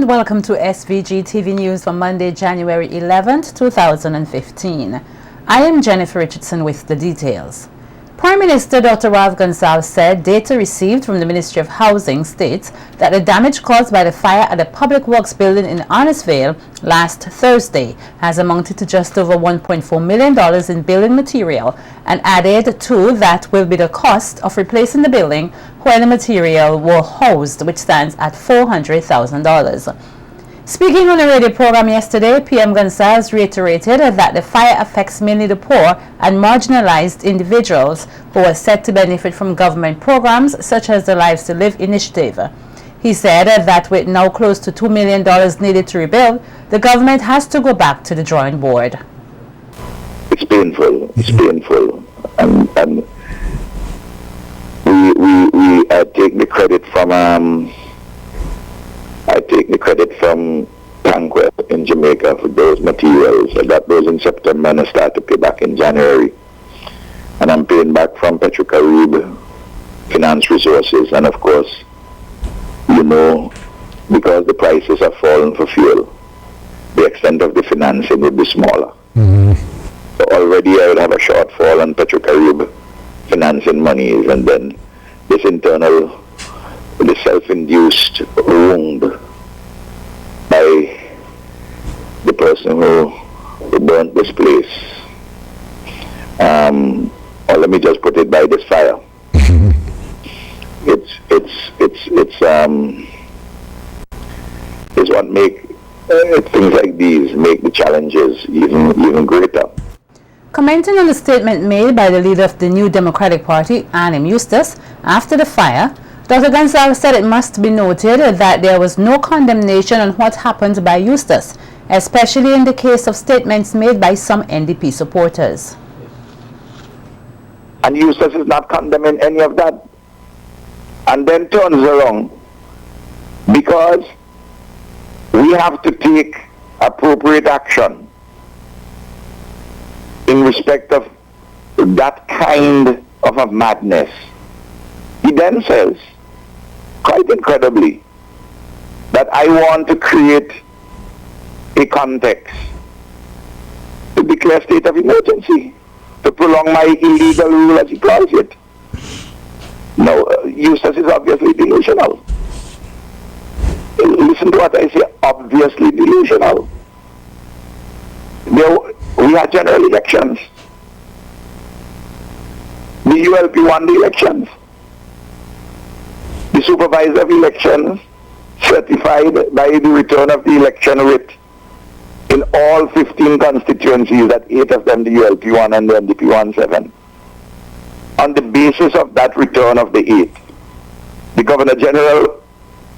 and welcome to SVG-TV News for Monday, January 11th, 2015. I am Jennifer Richardson with the details. Prime Minister Dr. Ralph Gonsalves said data received from the Ministry of Housing states that the damage caused by the fire at the Public Works building in Arnesvale last Thursday has amounted to just over $1.4 million in building material, and added to that will be the cost of replacing the building where the material were housed, which stands at $400,000. Speaking on a radio program yesterday, PM Gonsalves reiterated that the fire affects mainly the poor and marginalized individuals who are set to benefit from government programs such as the Lives to Live initiative. He said that with now close to $2 million needed to rebuild, the government has to go back to the drawing board. It's painful. It's painful. And we take the credit from Tanquet in Jamaica for those materials. I got those in September and I start to pay back in January. And I'm paying back from Petrocarib, Finance Resources, and of course, you know, because the prices have fallen for fuel, the extent of the financing would be smaller. So already I would have a shortfall on Petrocarib financing monies, and then this internal, the self-induced wound by the person who burnt this place, or let me just put it, by this fire. It's what make things like these make the challenges even greater. Commenting on the statement made by the leader of the New Democratic Party, Annim Eustace, after the fire, Dr. Gonsalves said it must be noted that there was no condemnation on what happened by Eustace, especially in the case of statements made by some NDP supporters. And Eustace is not condemning any of that, and then turns around, because we have to take appropriate action in respect of that kind of a madness. He then says, quite incredibly, that I want to create a context to declare state of emergency, to prolong my illegal rule, as he calls it. No, Eustace is obviously delusional. Listen to what I say, obviously delusional. We had general elections. The ULP won the elections. The supervisor of elections certified by the return of the election writ in all 15 constituencies, that 8 of them the ULP won and the NDP won 7. On the basis of that return of the 8, the Governor General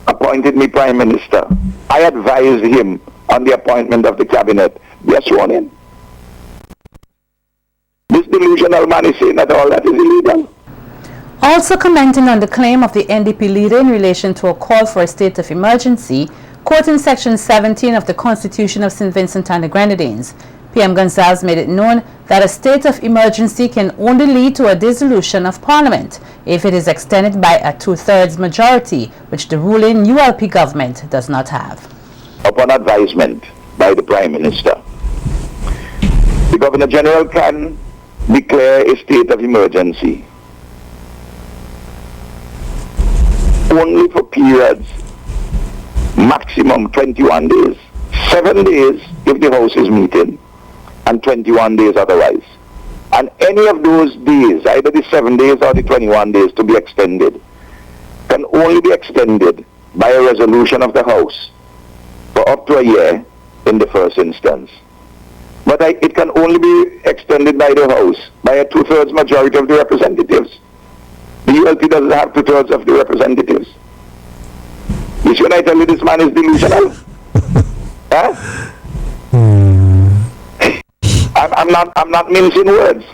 appointed me Prime Minister. I advised him on the appointment of the cabinet. They are sworn in. This delusional man is saying that all that is illegal. Also commenting on the claim of the NDP leader in relation to a call for a state of emergency, quoting Section 17 of the Constitution of St. Vincent and the Grenadines, PM Gonsalves made it known that a state of emergency can only lead to a dissolution of Parliament if it is extended by a 2/3 majority, which the ruling ULP government does not have. Upon advisement by the Prime Minister, the Governor General can declare a state of emergency only for periods maximum 21 days, 7 days if the House is meeting, and 21 days otherwise. And any of those days, either the 7 days or the 21 days to be extended, can only be extended by a resolution of the House for up to a year in the first instance. But it can only be extended by the House by a 2/3 majority of the representatives. The ULP doesn't have 2/3 of the representatives. You see when I tell you this man is delusional? Huh? I'm not mincing words.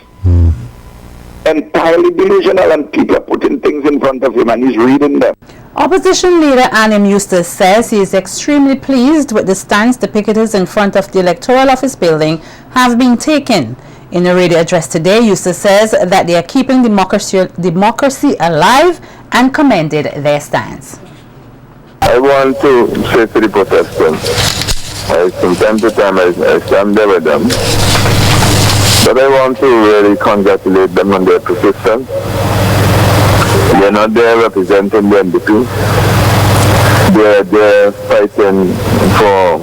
Entirely delusional, and people are putting things in front of him and he's reading them. Opposition leader Annim Eustace says he is extremely pleased with the stance the picketers in front of the Electoral Office building have been taken. In a radio address today, Eustace says that they are keeping democracy alive and commended their stance. I want to say to the protestants, from time to time I stand there with them, but I want to really congratulate them on their persistence. They're not there representing the NDP. They're there fighting for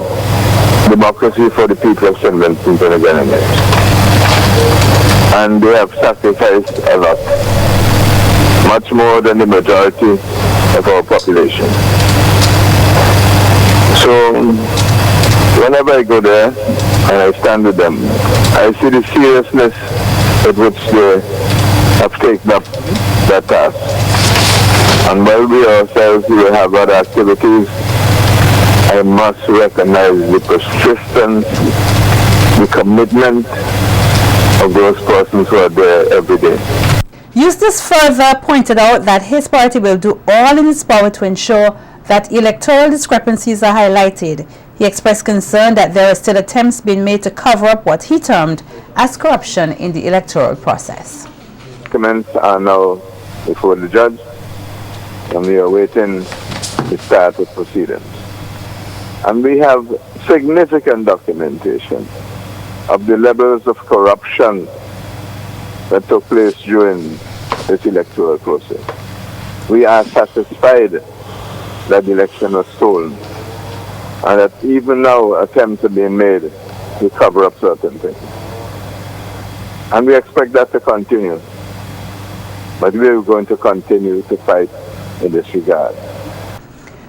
democracy for the people of St. Vincent and the Grenadines. And they have sacrificed a lot, much more than the majority of our population. So whenever I go there and I stand with them, I see the seriousness with which they have taken up that task. And while we ourselves will have other activities, I must recognize the persistence, the commitment of those persons who are there every day. Eustace further pointed out that his party will do all in its power to ensure that electoral discrepancies are highlighted. He expressed concern that there are still attempts being made to cover up what he termed as corruption in the electoral process. Documents are now before the judge, and we are waiting the start of proceedings. And we have significant documentation of the levels of corruption that took place during this electoral process. We are satisfied that the election was stolen, and that even now attempts are being made to cover up certain things. And we expect that to continue. But we are going to continue to fight in this regard.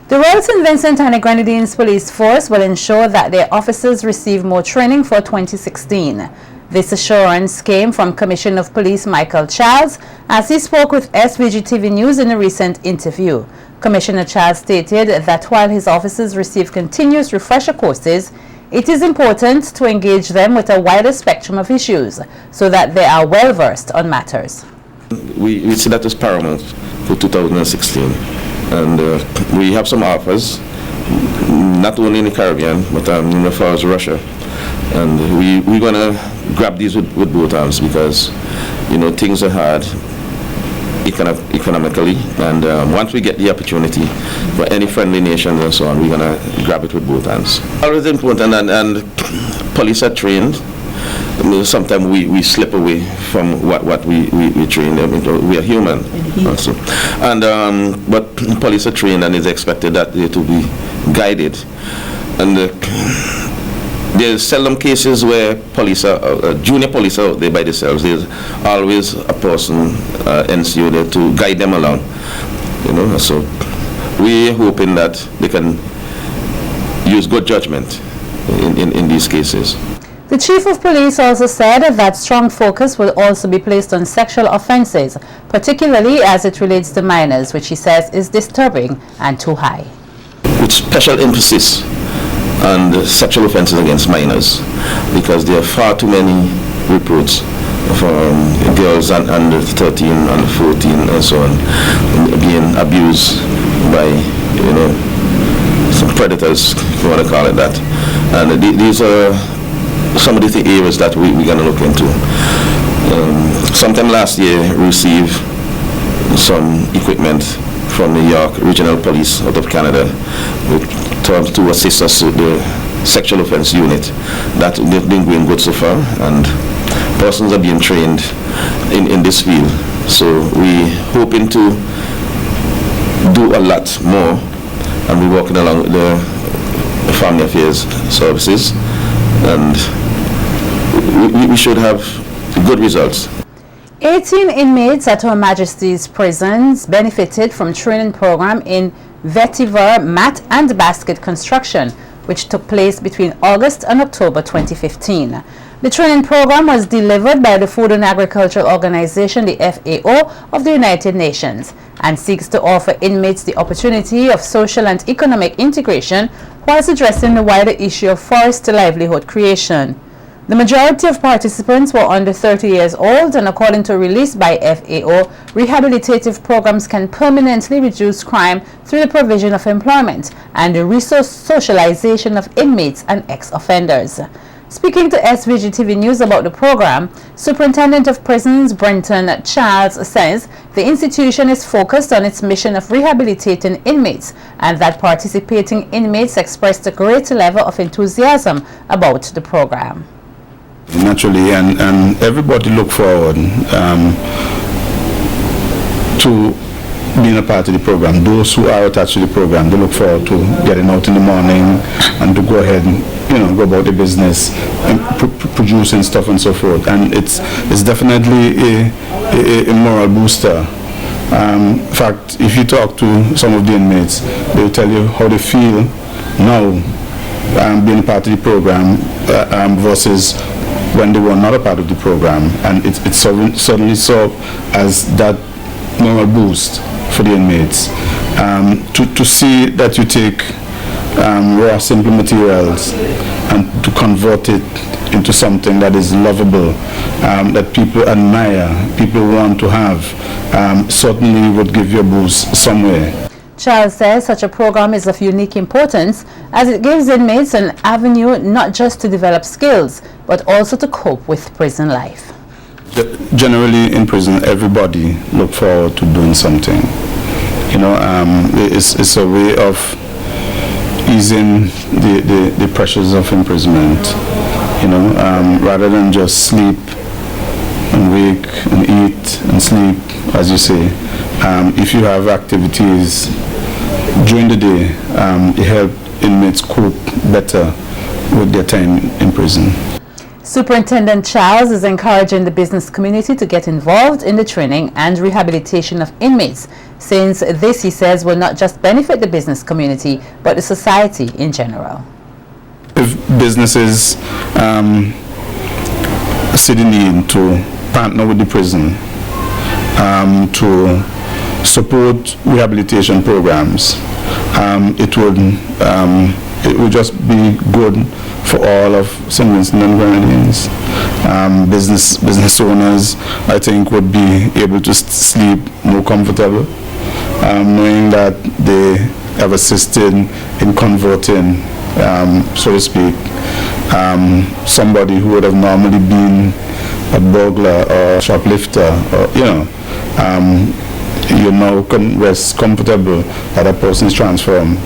The Royal St. Vincent and the Grenadines Police Force will ensure that their officers receive more training for 2016. This assurance came from Commissioner of Police Michael Charles as he spoke with SVG-TV News in a recent interview. Commissioner Charles stated that while his officers receive continuous refresher courses, it is important to engage them with a wider spectrum of issues so that they are well versed on matters. We see that as paramount for 2016, and we have some offers, not only in the Caribbean, but as far as Russia, and we're going to grab these with both arms because, you know, things are hard economically, and once we get the opportunity for any friendly nations and so on, we're going to grab it with both hands. Always important, and police are trained. I mean, sometimes we slip away from what we train them into. We are human also, and but police are trained, and it's expected that they to be guided. And there's seldom cases where police are junior police are out there by themselves. There's always a person NCO there to guide them along. You know, so we're hoping that they can use good judgment in these cases. The Chief of Police also said that strong focus will also be placed on sexual offences, particularly as it relates to minors, which he says is disturbing and too high. With special emphasis on the sexual offences against minors, because there are far too many reports of girls under 13, under 14, and so on, being abused by, you know, some predators, if you want to call it that. And these are some of the areas that we're going to look into. Sometime last year, we received some equipment from New York Regional Police out of Canada to assist us with the sexual offense unit. That they've been going good so far, and persons are being trained in this field. So we're hoping to do a lot more, and we're working along with the Family Affairs Services, and we should have good results. 18 inmates at Her Majesty's prisons benefited from training program in vetiver, mat and basket construction, which took place between August and October 2015. The training program was delivered by the Food and Agricultural Organization, the FAO, of the United Nations, and seeks to offer inmates the opportunity of social and economic integration whilst addressing the wider issue of forest livelihood creation. The majority of participants were under 30 years old, and according to a release by FAO, rehabilitative programs can permanently reduce crime through the provision of employment and the resource socialization of inmates and ex-offenders. Speaking to SVG-TV News about the program, Superintendent of Prisons Brenton Charles says the institution is focused on its mission of rehabilitating inmates and that participating inmates expressed a great level of enthusiasm about the program. Naturally, and everybody look forward to being a part of the program. Those who are attached to the program, they look forward to getting out in the morning and to go ahead and, you know, go about the business and producing stuff and so forth. And it's definitely a moral booster. In fact, if you talk to some of the inmates, they'll tell you how they feel now being a part of the program versus when they were not a part of the program. And it suddenly served as that moral boost for the inmates to see that you take raw simple materials and to convert it into something that is lovable, that people admire, people want to have, certainly would give you a boost somewhere. Charles says such a program is of unique importance as it gives inmates an avenue not just to develop skills but also to cope with prison life. Generally in prison, everybody look forward to doing something. You know, it's a way of easing the pressures of imprisonment. You know, rather than just sleep and wake and eat and sleep, as you say. If you have activities during the day, it helps inmates cope better with their time in prison. Superintendent Charles is encouraging the business community to get involved in the training and rehabilitation of inmates, since this, he says, will not just benefit the business community, but the society in general. If businesses see the need to partner with the prison to support rehabilitation programs, it would just be good for all of St. Vincent and Grenadines. Business owners, I think, would be able to sleep more comfortable, knowing that they have assisted in converting, so to speak, somebody who would have normally been a burglar or a shoplifter, or, you know, you now can rest comfortable that a person is transformed.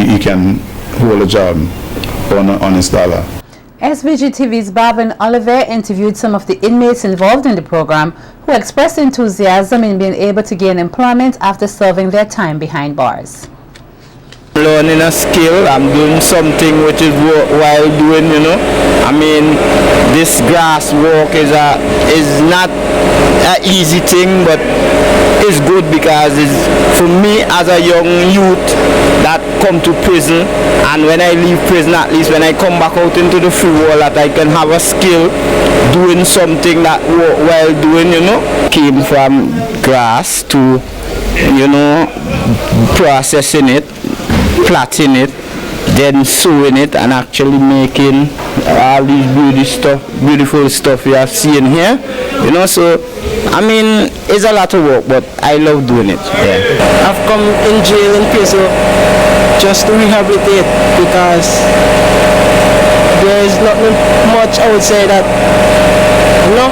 He can hold a job on an honest dollar. SVG-TV's Bavin Oliver interviewed some of the inmates involved in the program who expressed enthusiasm in being able to gain employment after serving their time behind bars. Learning a skill, I'm doing something which is worthwhile doing, you know. I mean, this grass work is not an easy thing, but it's good because it's, for me as a young youth that come to prison, and when I leave prison, at least when I come back out into the free world, that I can have a skill doing something that worthwhile doing, you know. Came from grass to, you know, processing it, plaiting it, then sewing it, and actually making all these beautiful stuff you have seen here, you know. So I mean, it's a lot of work, but I love doing it. Yeah. I've come in jail in prison just to rehabilitate, because there is not much outside that, you know.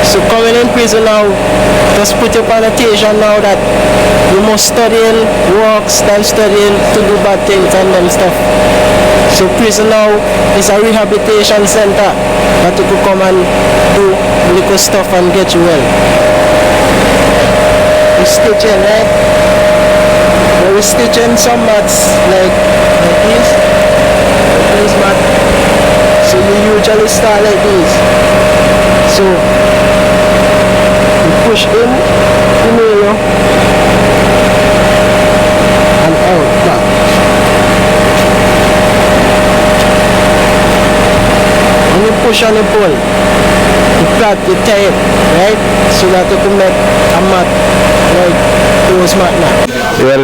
So coming in prison now, just put up an attention now that you must studying works than studying to do bad things and them stuff. So prison now is a rehabilitation center that you could come and do little stuff and get you well. We're stitching, right? We're stitching some mats like this mat. So you usually start like this. So you push in the mirror and out back. When you push on the pull, you plait the tape, right? So that you can make a mat like those mat now. Well,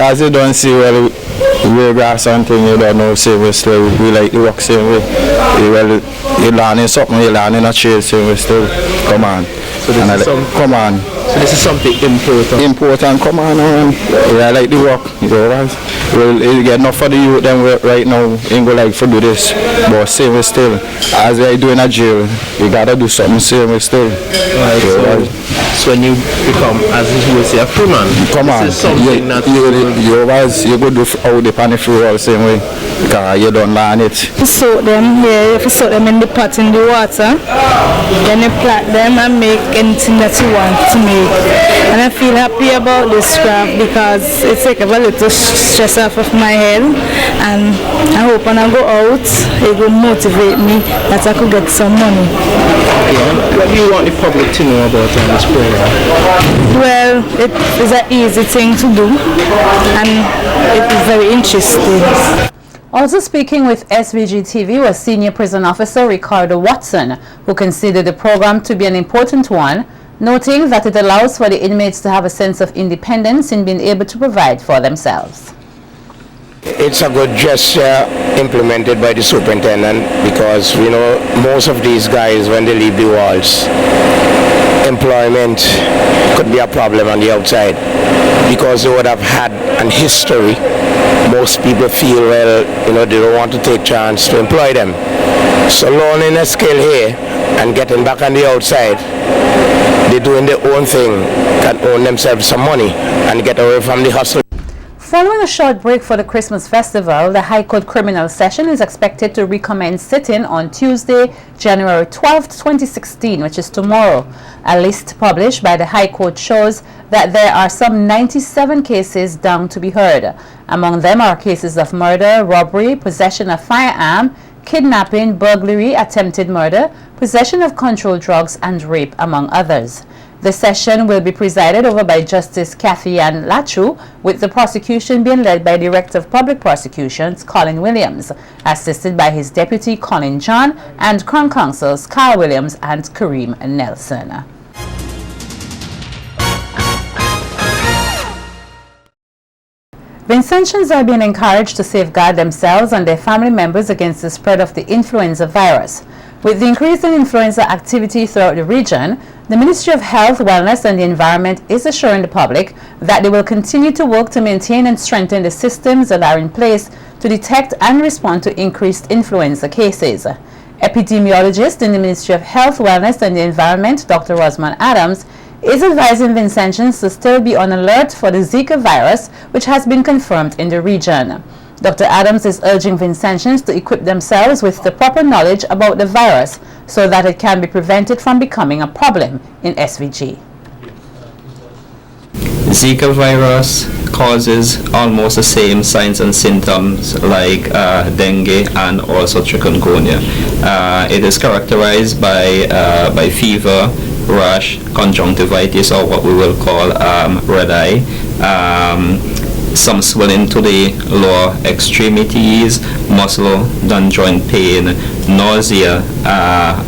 as you don't see, well, we grass and thing, you don't know, say we still, we like the work same way. Well, you learning something, you learning a trade, so we still come on. So this is come on. So this is something important. Important, come on, yeah, I like the work, you know, right? well, you get enough for the youth them right now, ain't go like for do this, but same way still, as they do in a jail, you gotta do something same way still. Right, so when you become, as you would say, a free man, come on, this is something that you go do out the pan free all same way, because you don't learn it. You soak them, yeah, if you soak them in the pot in the water, then you plant them and make anything that you want to make. And I feel happy about this craft because it takes a little stress off of my head, and I hope when I go out it will motivate me that I could get some money. Yeah. What do you want the public to know about this program? Well, it is an easy thing to do and it is very interesting. Also speaking with SVG-TV was Senior Prison Officer Ricardo Watson, who considered the program to be an important one, noting that it allows for the inmates to have a sense of independence in being able to provide for themselves. It's a good gesture implemented by the superintendent because we know most of these guys, when they leave the walls, employment could be a problem on the outside because they would have had an history. Most people feel, well, they don't want to take chance to employ them. So learning a skill here and getting back on the outside, they're doing their own thing, can earn themselves some money and get away from the hustle. Following a short break for the Christmas festival, the High Court criminal session is expected to recommence sitting on Tuesday, January 12, 2016, which is tomorrow. A list published by the High Court shows that there are some 97 cases down to be heard. Among them are cases of murder, robbery, possession of firearm, kidnapping, burglary, attempted murder, possession of controlled drugs, and rape, among others. The session will be presided over by Justice Kathy Ann Lachu, with the prosecution being led by Director of Public Prosecutions Colin Williams, assisted by his deputy Colin John and Crown Counsels Carl Williams and Kareem Nelson. Vincentians are being encouraged to safeguard themselves and their family members against the spread of the influenza virus. With the increase in influenza activity throughout the region, the Ministry of Health, Wellness and the Environment is assuring the public that they will continue to work to maintain and strengthen the systems that are in place to detect and respond to increased influenza cases. Epidemiologist in the Ministry of Health, Wellness and the Environment, Dr. Rosamond Adams, is advising Vincentians to still be on alert for the Zika virus, which has been confirmed in the region. Dr. Adams is urging Vincentians to equip themselves with the proper knowledge about the virus so that it can be prevented from becoming a problem in SVG. Zika virus causes almost the same signs and symptoms like dengue and also chikungunya. It is characterized by fever, rash, conjunctivitis, or what we will call red eye, some swelling to the lower extremities, muscle and joint pain, nausea,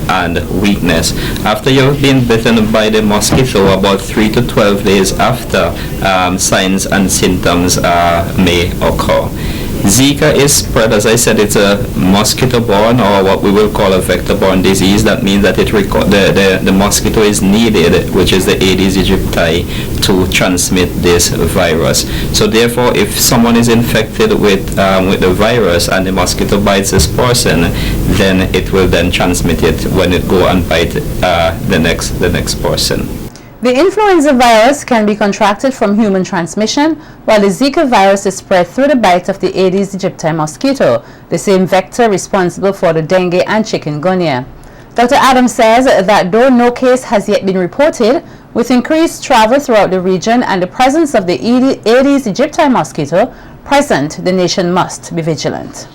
and weakness. After you've been bitten by the mosquito, about 3 to 12 days after, signs and symptoms may occur. Zika is spread, as I said, it's a mosquito-borne or what we will call a vector-borne disease. That means that the mosquito is needed, which is the Aedes aegypti, to transmit this virus. So therefore, if someone is infected with the virus and the mosquito bites this person, then it will then transmit it when it go and bite the next person. The influenza virus can be contracted from human transmission, while the Zika virus is spread through the bite of the Aedes aegypti mosquito, the same vector responsible for the dengue and chikungunya. Dr. Adams says that though no case has yet been reported, with increased travel throughout the region and the presence of the Aedes aegypti mosquito present, the nation must be vigilant.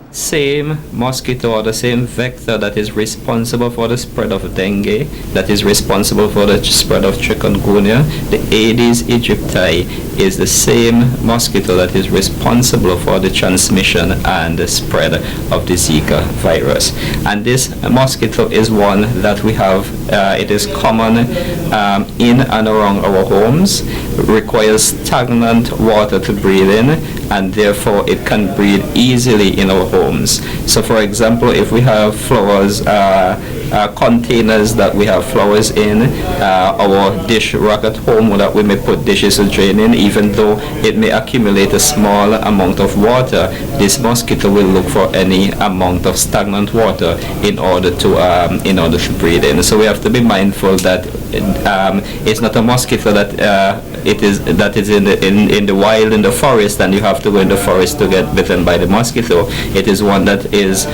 Same mosquito or the same vector that is responsible for the spread of dengue, that is responsible for the spread of chikungunya, the Aedes aegypti is the same mosquito that is responsible for the transmission and the spread of the Zika virus. And this mosquito is one that we have, it is common in and around our homes, requires stagnant water to breathe in, and therefore it can breathe easily in our homes. So for example, if we have flowers containers that we have flowers in, our dish rack at home that we may put dishes to drain in, even though it may accumulate a small amount of water, this mosquito will look for any amount of stagnant water in order to breed in. So we have to be mindful that it's not a mosquito that is in the wild, in the forest, and you have to go in the forest to get bitten by the mosquito. It is one that is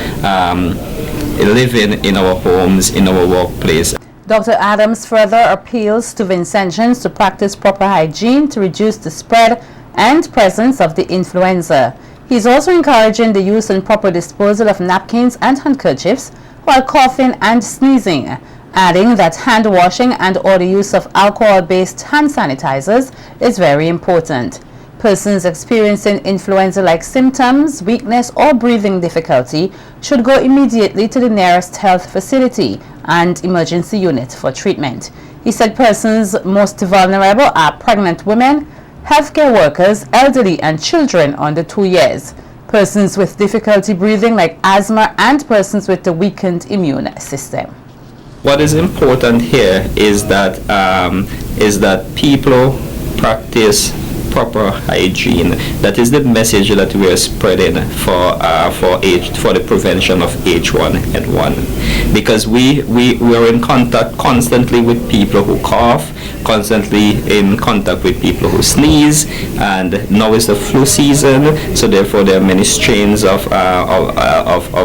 living in our homes, in our workplace. Dr. Adams further appeals to Vincentians to practice proper hygiene to reduce the spread and presence of the influenza. He is also encouraging the use and proper disposal of napkins and handkerchiefs while coughing and sneezing, adding that hand washing and or the use of alcohol-based hand sanitizers is very important. Persons experiencing influenza-like symptoms, weakness or breathing difficulty should go immediately to the nearest health facility and emergency unit for treatment. He said persons most vulnerable are pregnant women, healthcare workers, elderly and children under 2 years, persons with difficulty breathing like asthma, and persons with a weakened immune system. What is important here is that people practice proper hygiene. That is the message that we are spreading for the prevention of H1N1, because we are in contact constantly with people who cough, constantly in contact with people who sneeze, and now is the flu season, so therefore there are many strains of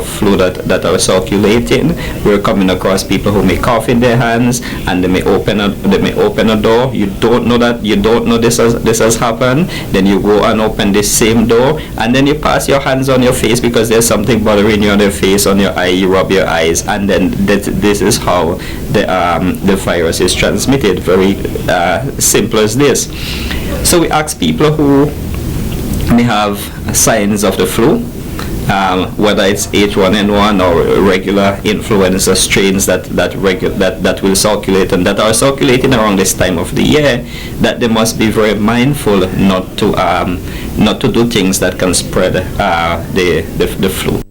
flu that are circulating. We're coming across people who may cough in their hands, and they may open a door. You don't know this has happened. Then you go and open this same door, and then you pass your hands on your face because there's something bothering you on your face, on your eye. You rub your eyes, and then this is how the virus is transmitted. Very simple as this. So we ask people who may have signs of the flu, whether it's H1N1 or regular influenza strains that will circulate and that are circulating around this time of the year, that they must be very mindful not to do things that can spread the flu.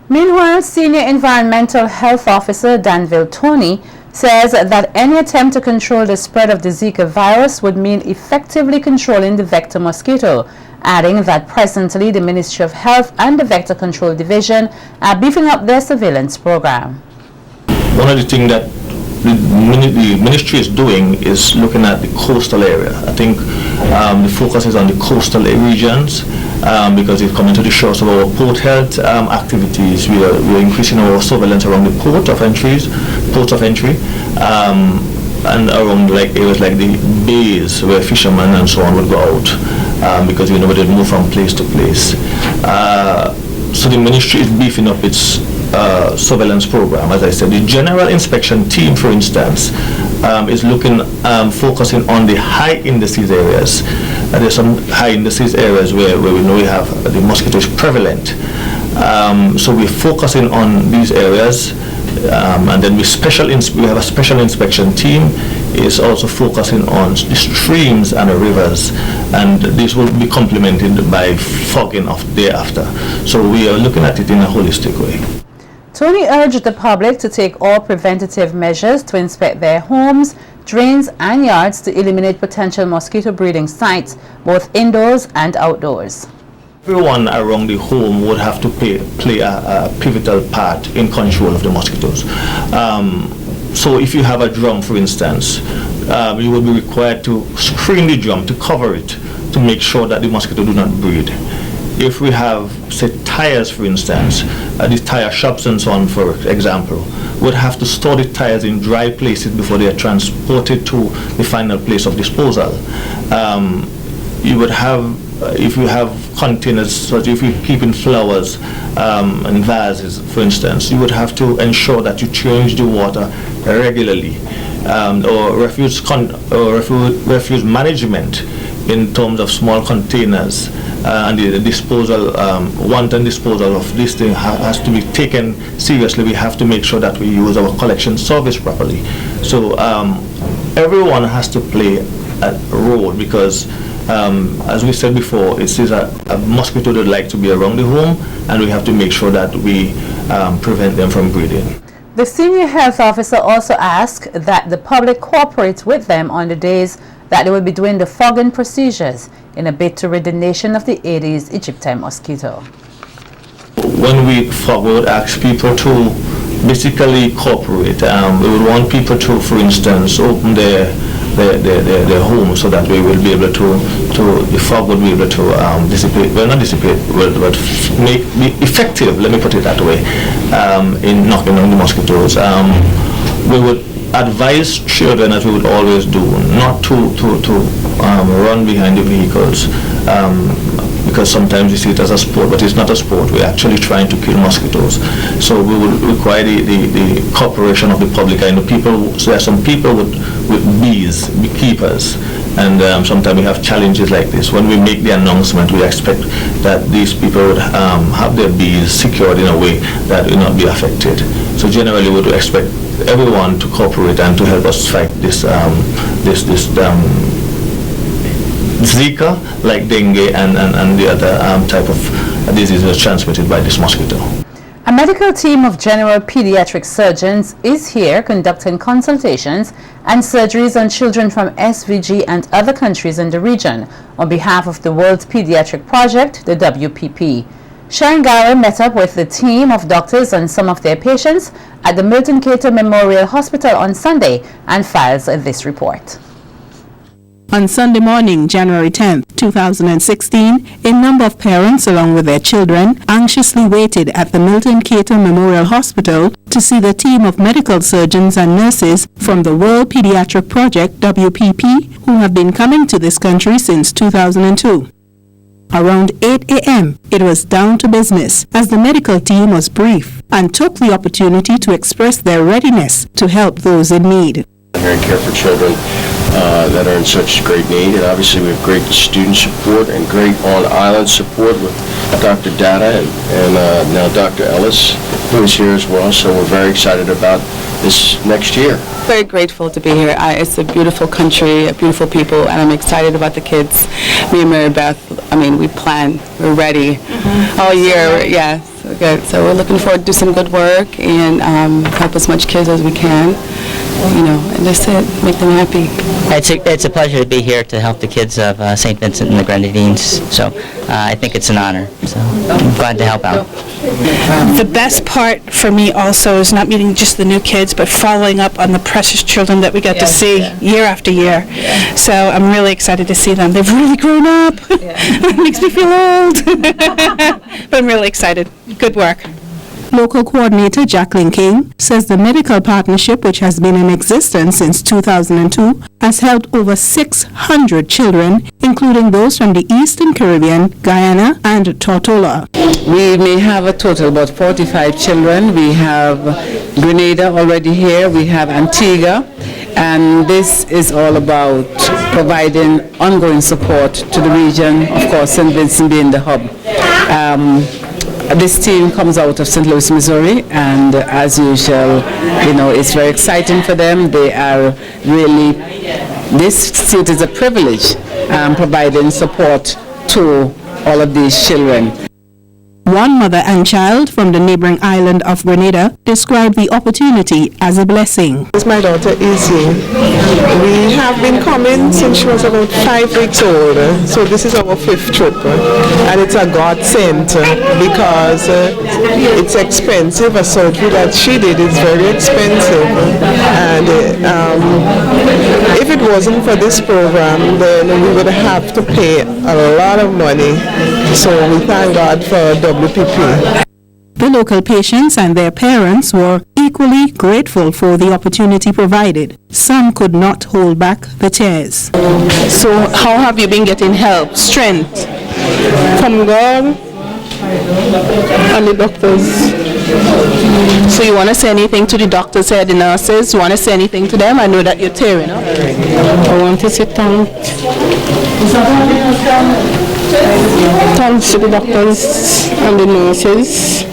Meanwhile, Senior Environmental Health Officer Danville Tony says that any attempt to control the spread of the Zika virus would mean effectively controlling the vector mosquito, adding that presently the Ministry of Health and the Vector Control Division are beefing up their surveillance program. One of the things that the ministry is doing is looking at the coastal area. I think the focus is on the coastal regions because it's coming to the shores of our port health activities. We are increasing our surveillance around the ports of entry, and around areas like the bays where fishermen and so on would go out because they move from place to place. So the ministry is beefing up its surveillance program. As I said, the general inspection team, for instance, is focusing on the high indices areas. There's some high indices areas where we know we have the mosquito is prevalent. So we're focusing on these areas, and then we have a special inspection team is also focusing on the streams and the rivers, and this will be complemented by fogging off thereafter. So we are looking at it in a holistic way. Tony urged the public to take all preventative measures to inspect their homes, drains and yards to eliminate potential mosquito breeding sites, both indoors and outdoors. Everyone around the home would have to play a pivotal part in control of the mosquitoes. So if you have a drum, for instance, you will be required to screen the drum, to cover it, to make sure that the mosquito do not breed. If we have, say, tires, for instance, these tire shops and so on, for example, would have to store the tires in dry places before they are transported to the final place of disposal. You would have, if you have containers, such if you keep in flowers and vases, for instance, you would have to ensure that you change the water regularly, or refuse management in terms of small containers, and the disposal, wanton disposal of this thing has to be taken seriously. We have to make sure that we use our collection service properly. So everyone has to play a role, because as we said before, it is a mosquito that like to be around the home, and we have to make sure that we prevent them from breeding. The senior health officer also asked that the public cooperate with them on the days that they will be doing the fogging procedures in a bid to rid the nation of the Aedes aegypti mosquito. When we fog, we would ask people to basically cooperate. We would want people to, for instance, open their home so that we will be able to the fog would be able to dissipate, well not dissipate, but be effective, let me put it that way, in knocking down the mosquitoes. We would advise children, as we would always do, not to run behind the vehicles, because sometimes you see it as a sport, but it's not a sport. We're actually trying to kill mosquitoes. So we will require the cooperation of the public. I know people, so there are some people with bees, beekeepers, and sometimes we have challenges like this. When we make the announcement, we expect that these people would have their bees secured in a way that will not be affected. So generally we would expect everyone to cooperate and to help us fight this Zika, like dengue and the other type of diseases transmitted by this mosquito. A medical team of general pediatric surgeons is here conducting consultations and surgeries on children from SVG and other countries in the region on behalf of the World Pediatric Project, the WPP. Sharon Gower met up with the team of doctors and some of their patients at the Milton Cater Memorial Hospital on Sunday and files this report. On Sunday morning, January 10, 2016, a number of parents, along with their children, anxiously waited at the Milton Cater Memorial Hospital to see the team of medical surgeons and nurses from the World Pediatric Project, WPP, who have been coming to this country since 2002. Around 8 a.m., it was down to business as the medical team was briefed and took the opportunity to express their readiness to help those in need. Here and care for children that are in such great need, and obviously we have great student support and great on-island support with Dr. Data and now Dr. Ellis, who is here as well, so we're very excited about this next year. Very grateful to be here. It's a beautiful country, beautiful people, and I'm excited about the kids. Me and Mary Beth, we plan, we're ready all year, yes. Good. So we're looking forward to do some good work and help as much kids as we can, and that's it, make them happy. It's a pleasure to be here to help the kids of St. Vincent and the Grenadines, so I think it's an honor, so I'm glad to help out. The best part for me also is not meeting just the new kids, but following up on the precious children that we get to see year after year. So I'm really excited to see them. They've really grown up. It makes me feel old. But I'm really excited. Good work. Local coordinator Jacqueline King says the medical partnership, which has been in existence since 2002, has helped over 600 children, including those from the Eastern Caribbean, Guyana, and Tortola. We may have a total about 45 children. We have Grenada already here. We have Antigua. And this is all about providing ongoing support to the region, of course, St. Vincent being the hub. This team comes out of St. Louis, Missouri, and as usual, it's very exciting for them. They are really, this suit is a privilege, providing support to all of these children. One mother and child from the neighboring island of Grenada described the opportunity as a blessing. My daughter Izzy. We have been coming since she was about 5 weeks old, so this is our 5th trip, and it's a godsend because it's expensive. A surgery that she did is very expensive, and if it wasn't for this program, then we would have to pay a lot of money. So we thank God for WPP. The local patients and their parents were equally grateful for the opportunity provided. Some could not hold back the tears. So how have you been getting help, strength? From God and the doctors. So you want to say anything to the doctors here, the nurses? You want to say anything to them? I know that you're tearing up. I want to say thanks to the doctors and the nurses.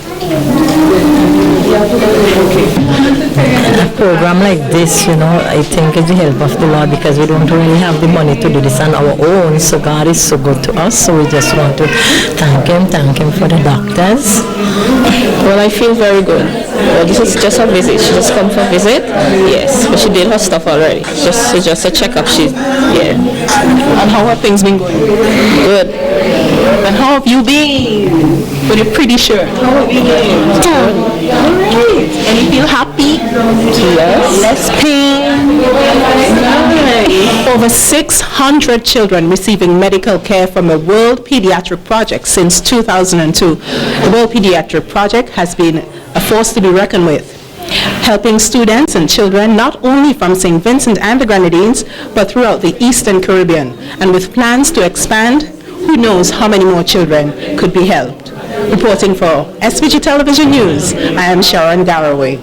A program like this, I think is the help of the Lord, because we don't really have the money to do this on our own. So God is so good to us. So we just want to thank Him for the doctors Well, I feel very good. Well, this is just a visit. She just come for a visit. Yes, but she did her stuff already. It's just a checkup. Yeah. And how have things been going? Good. And how have you been? With a pretty shirt. How have you been? Alright. And you feel happy? Yes. Less pain. Nice. Over 600 children receiving medical care from the World Pediatric Project since 2002. The World Pediatric Project has been a force to be reckoned with, helping students and children not only from St. Vincent and the Grenadines, but throughout the Eastern Caribbean. And with plans to expand, who knows how many more children could be helped. Reporting for SVG Television News, I am Sharon Garraway.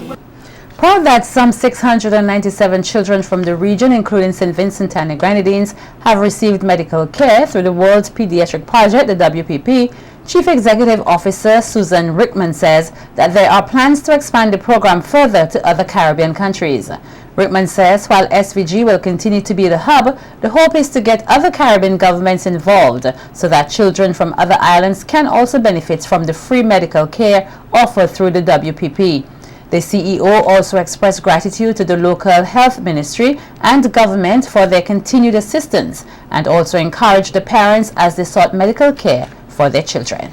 Proud that some 697 children from the region, including St. Vincent and the Grenadines, have received medical care through the World Pediatric Project, the WPP, Chief Executive Officer Susan Rickman says that there are plans to expand the program further to other Caribbean countries. Rickman says while SVG will continue to be the hub, the hope is to get other Caribbean governments involved so that children from other islands can also benefit from the free medical care offered through the WPP. The CEO also expressed gratitude to the local health ministry and government for their continued assistance and also encouraged the parents as they sought medical care for their children.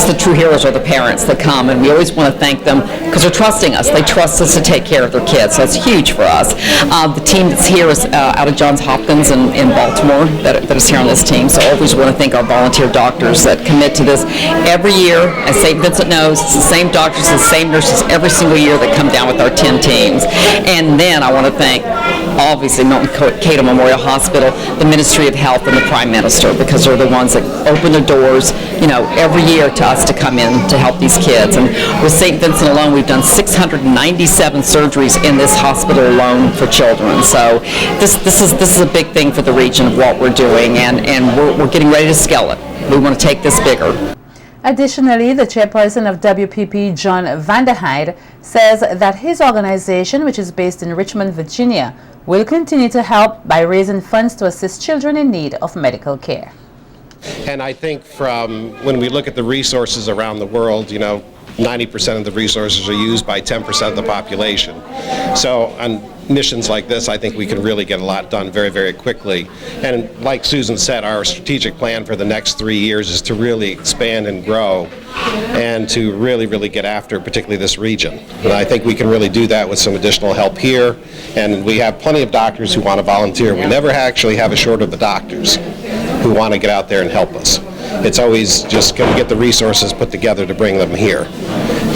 The true heroes are the parents that come, and we always want to thank them because they're trusting us. They trust us to take care of their kids, so it's huge for us. The team that's here is out of Johns Hopkins in Baltimore that is here on this team, so I always want to thank our volunteer doctors that commit to this. Every year, as St. Vincent knows, it's the same doctors, the same nurses every single year that come down with our 10 teams. And then I want to thank, obviously, Milton Cato Memorial Hospital, the Ministry of Health, and the Prime Minister, because they're the ones that open the doors, every year to us to come in to help these kids. And with St. Vincent alone, we've done 697 surgeries in this hospital alone for children. So this is a big thing for the region of what we're doing, and we're getting ready to scale it. We want to take this bigger. Additionally, the chairperson of WPP, John Vanderheide, says that his organization, which is based in Richmond, Virginia, will continue to help by raising funds to assist children in need of medical care. And I think from when we look at the resources around the world, 90% of the resources are used by 10% of the population. So on missions like this, I think we can really get a lot done very, very quickly. And like Susan said, our strategic plan for the next 3 years is to really expand and grow and to really, really get after particularly this region. And I think we can really do that with some additional help here. And we have plenty of doctors who want to volunteer. We never actually have a short of the doctors who want to get out there and help us. It's always just going to get the resources put together to bring them here,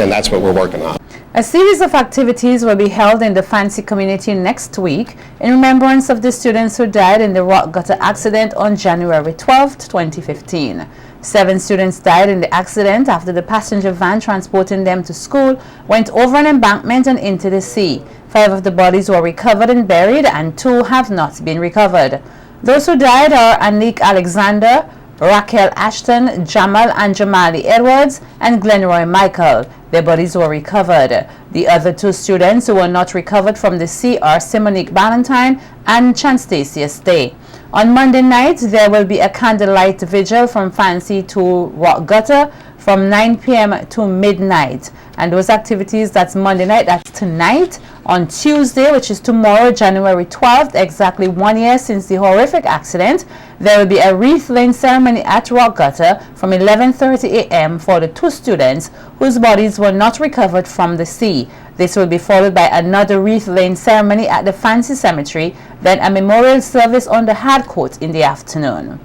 and that's what we're working on. A series of activities will be held in the Fancy community next week in remembrance of the students who died in the rock gutter accident on January 12, 2015. 7 students died in the accident after the passenger van transporting them to school went over an embankment and into the sea. 5 of the bodies were recovered and buried, and 2 have not been recovered. Those who died are Anik Alexander, Raquel Ashton, Jamal and Jamali Edwards, and Glenroy Michael. Their bodies were recovered. The other 2 students who were not recovered from the sea are Simonique Ballantyne and Chanstacia Stay. On Monday night, there will be a candlelight vigil from Fancy to Rock Gutter from 9 p.m. to midnight. And those activities, that's Monday night, that's tonight. On Tuesday, which is tomorrow, January 12th, exactly 1 year since the horrific accident, there will be a wreath-laying ceremony at Rock Gutter from 11:30 a.m. for the 2 students whose bodies were not recovered from the sea. This will be followed by another wreath-laying ceremony at the Fancy Cemetery, then a memorial service on the Hard Court in the afternoon.